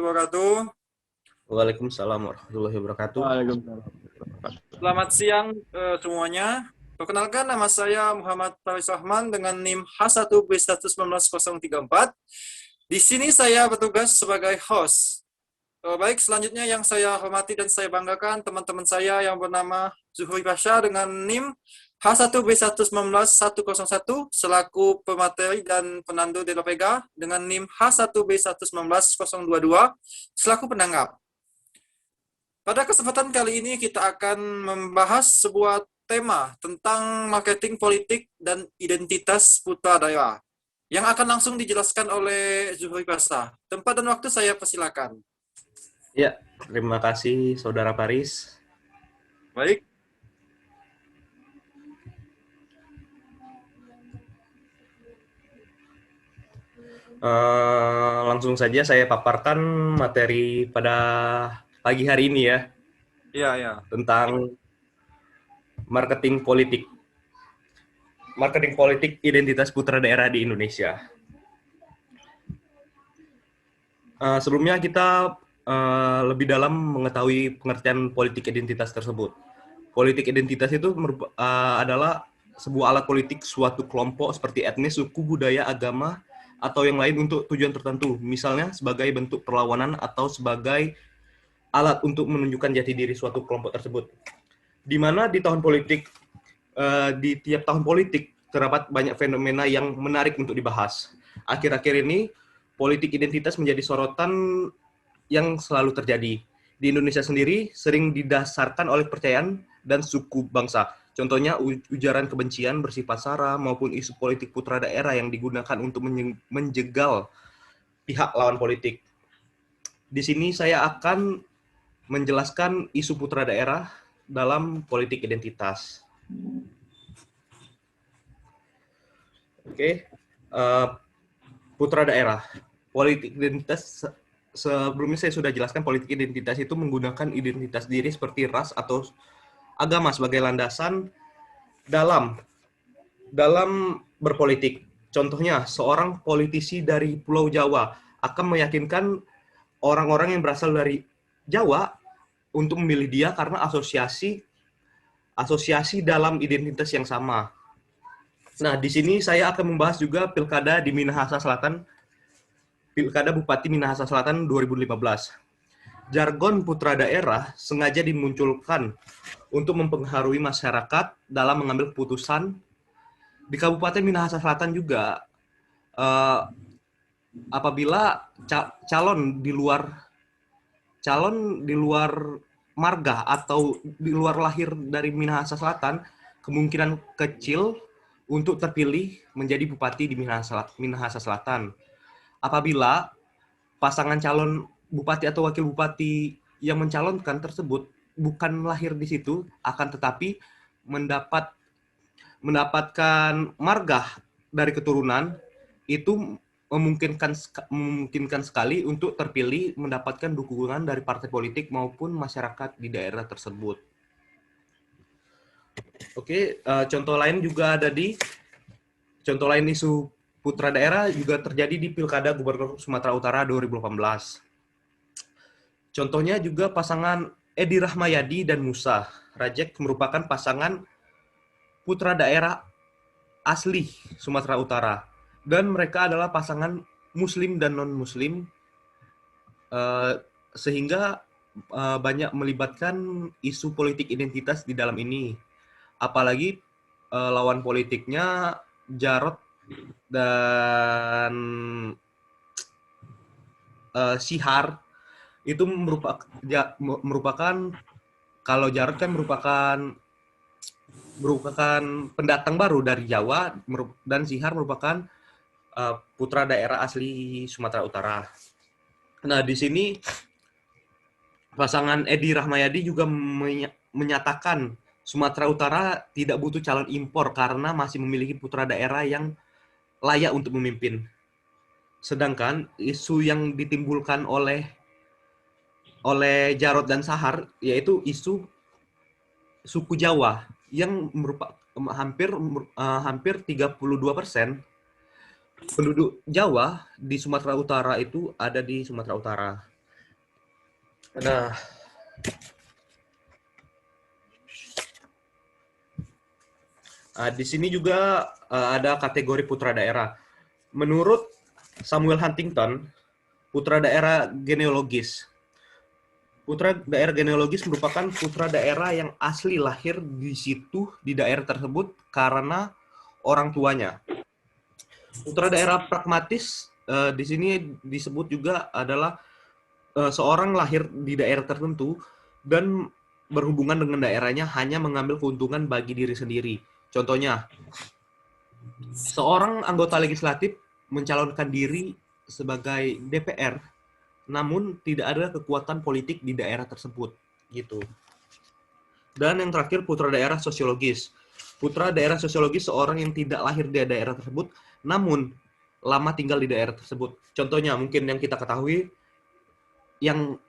Wabarakatuh. Waalaikumsalam warahmatullahi wabarakatuh. Waalaikumsalam. Selamat siang semuanya. Perkenalkan, nama saya Muhammad Faris Rahman dengan NIM H1B119034. Di sini saya bertugas sebagai host. Baik, selanjutnya yang saya hormati dan saya banggakan teman-teman saya yang bernama Zuhri Pasha dengan NIM H1B119101 selaku pemateri dan penandu Delovega dengan NIM H1B119022 selaku penanggap. Pada kesempatan kali ini kita akan membahas sebuah tema tentang marketing politik dan identitas putra daerah yang akan langsung dijelaskan oleh Zuhri Pasha. Tempat dan waktu saya persilakan. Ya, terima kasih Saudara Paris. Baik. Langsung saja saya paparkan materi pada pagi hari ini ya. Iya. Tentang marketing politik. Marketing politik identitas putra daerah di Indonesia. Sebelumnya kita lebih dalam mengetahui pengertian politik identitas tersebut. Politik identitas itu adalah sebuah alat politik suatu kelompok seperti etnis, suku, budaya, agama, atau yang lain untuk tujuan tertentu. Misalnya sebagai bentuk perlawanan atau sebagai alat untuk menunjukkan jati diri suatu kelompok tersebut. Di mana di tahun politik, di tiap tahun politik terdapat banyak fenomena yang menarik untuk dibahas. Akhir-akhir ini, politik identitas menjadi sorotan yang selalu terjadi. Di Indonesia sendiri sering didasarkan oleh kepercayaan dan suku bangsa. Contohnya ujaran kebencian bersifat sara maupun isu politik putra daerah yang digunakan untuk menjegal pihak lawan politik. Di sini saya akan menjelaskan isu putra daerah dalam politik identitas. Oke, putra daerah. Politik identitas, sebelumnya saya sudah jelaskan politik identitas itu menggunakan identitas diri seperti ras atau agama sebagai landasan dalam berpolitik. Contohnya, seorang politisi dari Pulau Jawa akan meyakinkan orang-orang yang berasal dari Jawa untuk memilih dia karena asosiasi dalam identitas yang sama. Nah, di sini saya akan membahas juga pilkada di Minahasa Selatan, pilkada Bupati Minahasa Selatan 2015. Jargon putra daerah sengaja dimunculkan untuk mempengaruhi masyarakat dalam mengambil keputusan. Di Kabupaten Minahasa Selatan juga, apabila calon di luar marga atau di luar lahir dari Minahasa Selatan, kemungkinan kecil untuk terpilih menjadi bupati di Minahasa Selatan. Apabila pasangan calon bupati atau wakil bupati yang mencalonkan tersebut bukan lahir di situ, akan tetapi mendapatkan marga dari keturunan, itu memungkinkan sekali untuk terpilih mendapatkan dukungan dari partai politik maupun masyarakat di daerah tersebut. Oke, contoh lain isu putra daerah juga terjadi di Pilkada Gubernur Sumatera Utara 2018. Contohnya juga pasangan Edi Rahmayadi dan Musa Rajek merupakan pasangan putra daerah asli Sumatera Utara. Dan mereka adalah pasangan Muslim dan non-Muslim, sehingga banyak melibatkan isu politik identitas di dalam ini. Apalagi lawan politiknya Jarod dan Sihar itu merupakan kalau Jarod kan merupakan pendatang baru dari Jawa, dan Sihar merupakan putra daerah asli Sumatera Utara. Nah, di sini pasangan Edi Rahmayadi juga menyatakan Sumatera Utara tidak butuh calon impor karena masih memiliki putra daerah yang layak untuk memimpin. Sedangkan isu yang ditimbulkan oleh Jarod dan Sahar yaitu isu suku Jawa yang hampir 32% penduduk Jawa di Sumatera Utara itu ada di Sumatera Utara. Nah, di sini juga ada kategori putra daerah. Menurut Samuel Huntington, putra daerah genealogis. Putra daerah genealogis merupakan putra daerah yang asli lahir di situ, di daerah tersebut, karena orang tuanya. Putra daerah pragmatis di sini disebut juga adalah seorang lahir di daerah tertentu dan berhubungan dengan daerahnya hanya mengambil keuntungan bagi diri sendiri. Contohnya, seorang anggota legislatif mencalonkan diri sebagai DPR, namun tidak ada kekuatan politik di daerah tersebut, gitu. Dan yang terakhir, putra daerah sosiologis. Putra daerah sosiologis seorang yang tidak lahir di daerah tersebut, namun lama tinggal di daerah tersebut. Contohnya mungkin yang kita ketahui, yang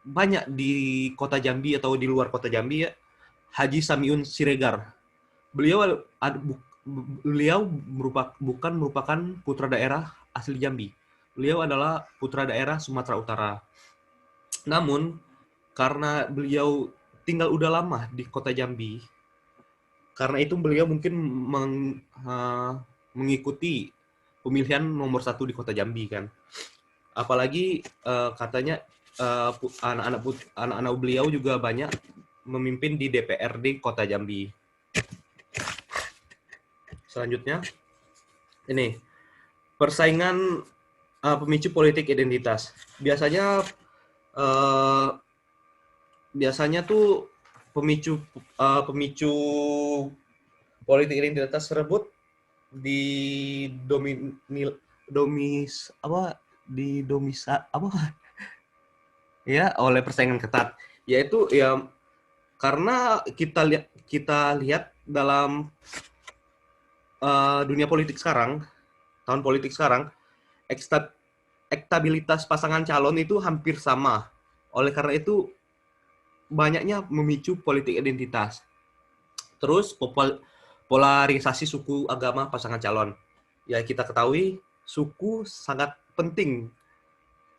banyak di kota Jambi atau di luar kota Jambi ya, Haji Samiun Siregar. Beliau bukan merupakan putra daerah asli Jambi. Beliau adalah putra daerah Sumatera Utara. Namun karena beliau tinggal udah lama di kota Jambi, karena itu beliau mungkin mengikuti pemilihan nomor 1 di kota Jambi kan. Apalagi katanya anak-anak beliau juga banyak memimpin di DPRD Kota Jambi. Selanjutnya, ini persaingan pemicu politik identitas. Biasanya tuh pemicu politik identitas tersebut di ya oleh persaingan ketat, yaitu ya karena kita lihat dalam dunia politik sekarang, tahun politik sekarang, elektabilitas pasangan calon itu hampir sama. Oleh karena itu banyaknya memicu politik identitas. Terus polarisasi suku, agama, pasangan calon. Ya kita ketahui suku sangat penting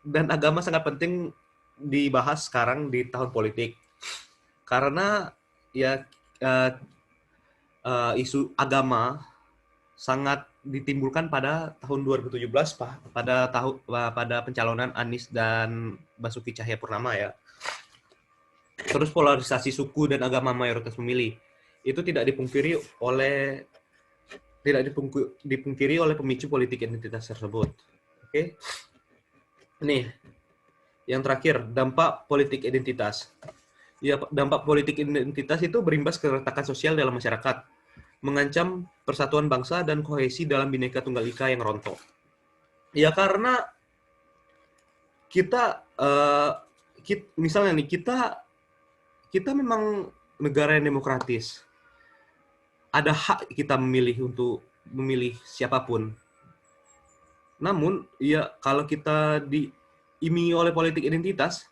dan agama sangat penting dibahas sekarang di tahun politik. Karena ya isu agama sangat ditimbulkan pada tahun 2017 pada pencalonan Anies dan Basuki Cahayapurnama ya. Terus polarisasi suku dan agama mayoritas pemilih itu tidak dipungkiri oleh pemicu politik identitas tersebut. Oke. Nih, yang terakhir, dampak politik identitas. Ya, dampak politik identitas itu berimbas ke keretakan sosial dalam masyarakat, mengancam persatuan bangsa dan kohesi dalam Bhinneka Tunggal Ika yang rontok. Ya karena misalnya nih kita memang negara yang demokratis, ada hak kita untuk memilih siapapun. Namun ya kalau kita diiming oleh politik identitas,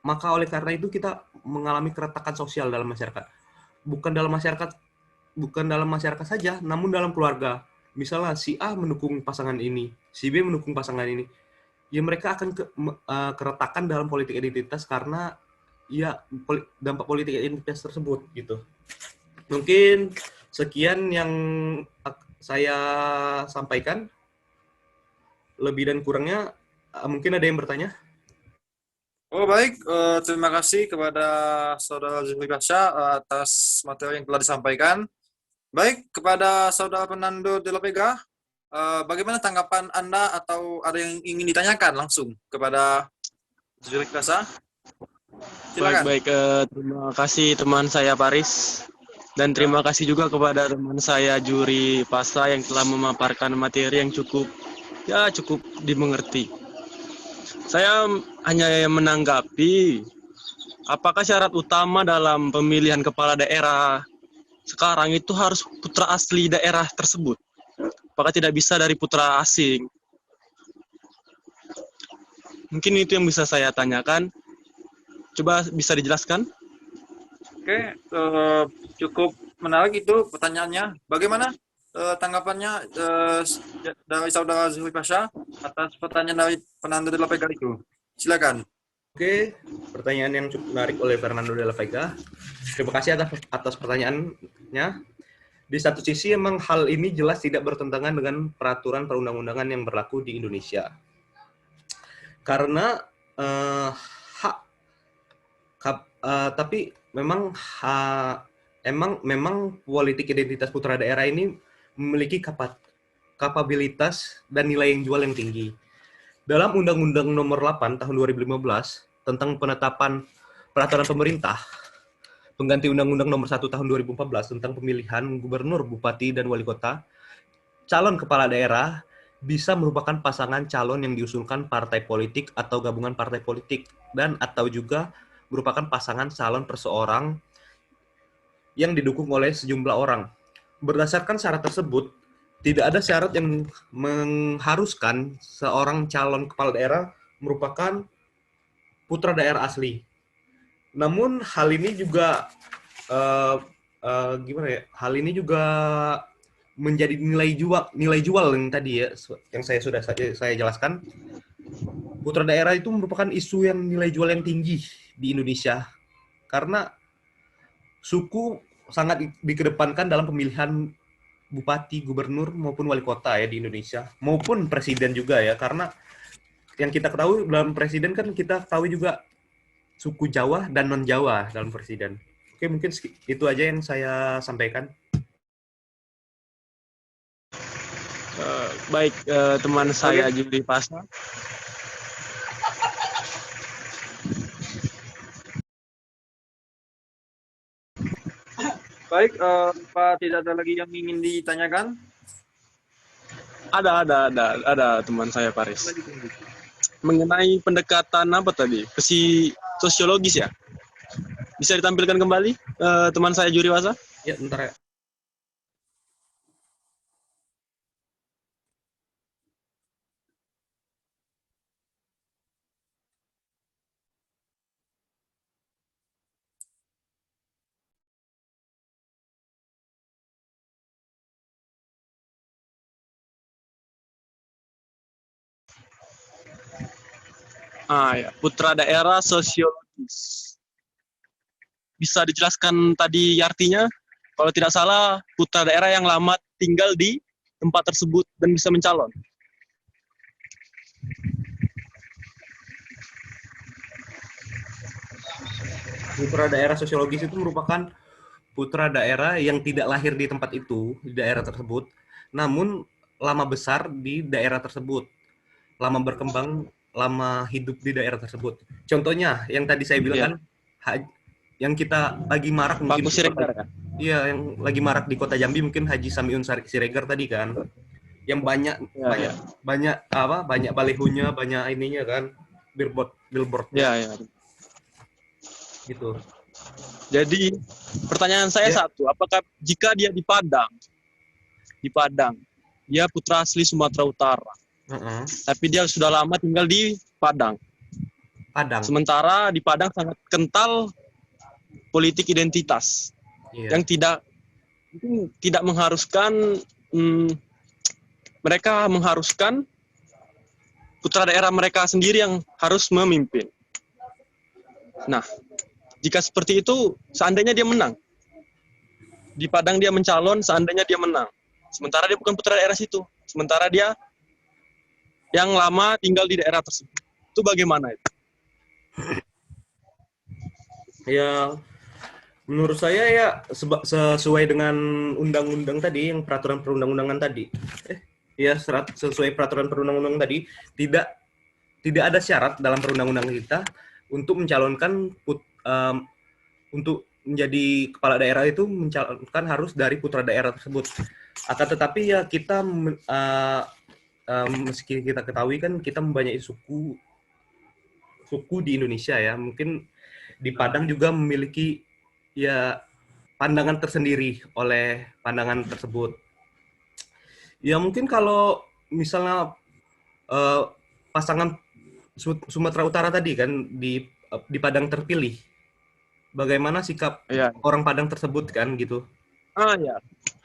maka oleh karena itu kita mengalami keretakan sosial dalam masyarakat. Bukan dalam masyarakat saja, namun dalam keluarga. Misalnya si A mendukung pasangan ini, si B mendukung pasangan ini. Ya mereka akan keretakan dalam politik identitas karena ya dampak politik identitas tersebut gitu. Mungkin sekian yang saya sampaikan. Lebih dan kurangnya mungkin ada yang bertanya. Oh baik, terima kasih kepada Saudara Zulfi Pasha atas materi yang telah disampaikan. Baik, kepada Saudara Fernando de la Vega, bagaimana tanggapan Anda atau ada yang ingin ditanyakan langsung kepada Zulfi Pasha? Silakan. Baik, terima kasih teman saya Paris. Dan terima kasih juga kepada teman saya Juri Pasha yang telah memaparkan materi yang cukup dimengerti. Saya hanya menanggapi apakah syarat utama dalam pemilihan kepala daerah sekarang itu harus putra asli daerah tersebut? Apakah tidak bisa dari putra asing? Mungkin itu yang bisa saya tanyakan. Coba bisa dijelaskan? Oke, cukup menarik itu pertanyaannya. Bagaimana tanggapannya dari Saudara Zulfi Pasha atas pertanyaan dari Fernando de la Vega itu? Silakan. Oke, pertanyaan yang cukup menarik oleh Fernando de la Vega. Terima kasih atas pertanyaannya. Di satu sisi emang hal ini jelas tidak bertentangan dengan peraturan perundang-undangan yang berlaku di Indonesia. Karena hak tapi memang memang politik identitas putra daerah ini memiliki kapabilitas dan nilai yang jual yang tinggi. Dalam Undang-Undang Nomor 8 Tahun 2015 tentang penetapan peraturan pemerintah pengganti Undang-Undang Nomor 1 Tahun 2014 tentang pemilihan gubernur, bupati, dan wali kota, calon kepala daerah bisa merupakan pasangan calon yang diusulkan partai politik atau gabungan partai politik, dan atau juga merupakan pasangan calon perseorang yang didukung oleh sejumlah orang. Berdasarkan syarat tersebut, tidak ada syarat yang mengharuskan seorang calon kepala daerah merupakan putra daerah asli. Namun hal ini juga Hal ini juga menjadi nilai jual yang tadi ya, yang saya jelaskan. Putra daerah itu merupakan isu yang nilai jual yang tinggi di Indonesia karena suku sangat dikedepankan dalam pemilihan bupati, gubernur maupun wali kota ya di Indonesia, maupun presiden juga ya, karena yang kita ketahui dalam presiden kan kita ketahui juga suku Jawa dan non-Jawa dalam presiden. Oke, mungkin itu aja yang saya sampaikan. Baik, teman saya Juli Pasa. Baik, Pak, tidak ada lagi yang ingin ditanyakan? Ada teman saya Paris. Mengenai pendekatan apa tadi? Sosiologis ya? Bisa ditampilkan kembali teman saya Juri Wasa? Ya, bentar ya. Ya. Putra daerah sosiologis. Bisa dijelaskan tadi artinya? Kalau tidak salah, putra daerah yang lama tinggal di tempat tersebut dan bisa mencalon. Putra daerah sosiologis itu merupakan putra daerah yang tidak lahir di tempat itu, di daerah tersebut, namun lama besar di daerah tersebut, lama berkembang, lama hidup di daerah tersebut. Contohnya yang tadi saya bilang kan, yang kita lagi marak mungkin Bagus Siregar kan? Iya, yang lagi marak di Kota Jambi mungkin Haji Samiun Siregar tadi kan, yang banyak balihonya, banyak ininya kan, billboard. Ya. Gitu. Jadi pertanyaan saya satu, apakah jika dia di Padang, dia putra asli Sumatera Utara, tapi dia sudah lama tinggal di Padang. Sementara di Padang sangat kental politik identitas, yang tidak mengharuskan mereka mengharuskan putra daerah mereka sendiri yang harus memimpin. Nah, jika seperti itu, seandainya dia menang. Di Padang dia mencalon, seandainya dia menang. Sementara dia bukan putra daerah situ. Sementara dia yang lama tinggal di daerah tersebut. Itu bagaimana itu? Ya, menurut saya ya sesuai dengan undang-undang tadi, yang peraturan perundang-undangan tadi. Sesuai peraturan perundang-undangan tadi, tidak ada syarat dalam perundang-undangan kita untuk mencalonkan untuk menjadi kepala daerah itu mencalonkan harus dari putra daerah tersebut. Akan tetapi ya kita meski kita ketahui kan kita mempunyai suku di Indonesia ya, mungkin di Padang juga memiliki ya pandangan tersendiri oleh pandangan tersebut. Ya mungkin kalau misalnya pasangan Sumatera Utara tadi kan di Padang terpilih, bagaimana sikap orang Padang tersebut kan gitu? Ya,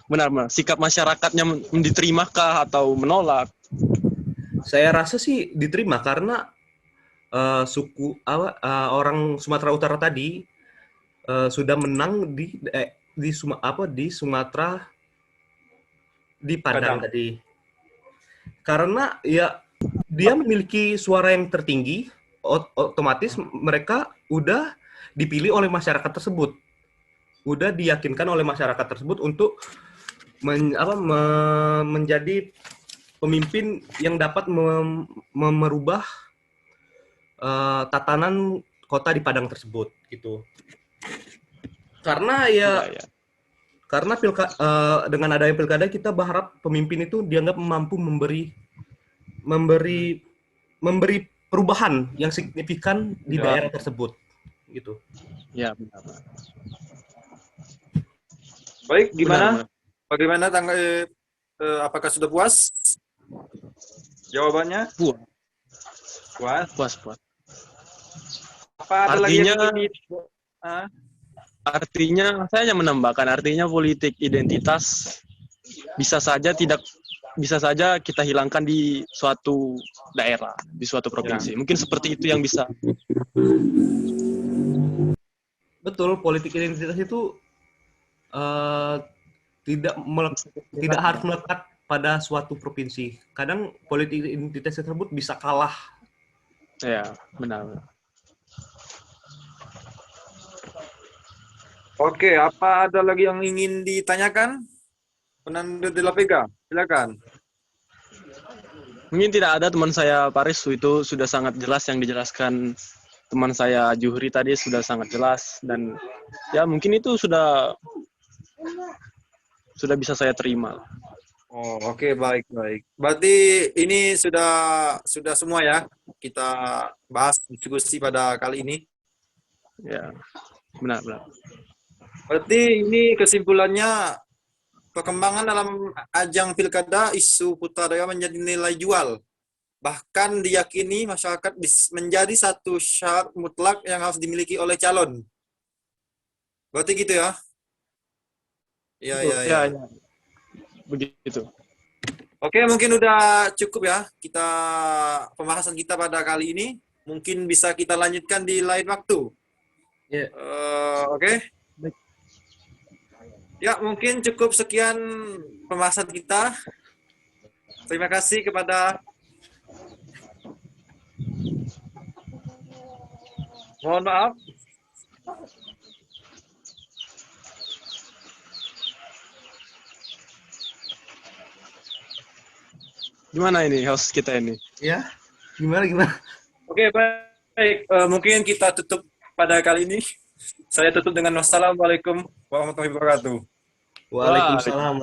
benar. Sikap masyarakatnya diterimakah atau menolak? Saya rasa sih diterima karena orang Sumatera Utara tadi sudah menang di Sumatera, di Padang Padang. tadi. Karena ya dia memiliki suara yang tertinggi, otomatis mereka udah dipilih oleh masyarakat tersebut. Udah diyakinkan oleh masyarakat tersebut untuk menjadi pemimpin yang dapat merubah tatanan kota di Padang tersebut gitu. Karena Ya, ya ya. karena dengan adanya pilkada kita berharap pemimpin itu dianggap mampu memberi perubahan yang signifikan di Ya, daerah tersebut gitu. ya benar. Baik, Benar, benar. Bagaimana apakah sudah puas jawabannya? Puas, Puas. puas, puas. Apa ada lagi yang Artinya, ingin Ah, artinya saya hanya menambahkan, artinya politik identitas bisa saja kita hilangkan di suatu daerah, di suatu provinsi. Mungkin seperti itu yang bisa. Betul, politik identitas itu eh, tidak bisa tidak kita- harus melekat pada suatu provinsi. Kadang politik identitas tersebut bisa kalah. Ya, benar. Oke, apa ada lagi yang ingin ditanyakan? Fernando de la Vega, silakan. Mungkin tidak ada, teman saya Paris itu sudah sangat jelas yang dijelaskan teman saya Juhri tadi, sudah sangat jelas, dan ya mungkin itu sudah bisa saya terima. Oh, oke, baik, baik. Berarti ini sudah semua ya kita bahas diskusi pada kali ini. Ya, benar. Berarti ini kesimpulannya perkembangan dalam ajang pilkada isu Putrajaya menjadi nilai jual. Bahkan diyakini masyarakat menjadi satu syarat mutlak yang harus dimiliki oleh calon. Berarti gitu ya? Iya, Betul. iya, Ya, iya. ya. Begitu. Oke, mungkin udah cukup ya kita pembahasan kita pada kali ini. Mungkin bisa kita lanjutkan di lain waktu. Ya. Oke. Ya, mungkin cukup sekian pembahasan kita. Terima kasih kepada mohon maaf. Gimana ini host kita ini? Ya, gimana? Oke, baik. Mungkin kita tutup pada kali ini. Saya tutup dengan wassalamualaikum warahmatullahi wabarakatuh. Waalaikumsalam.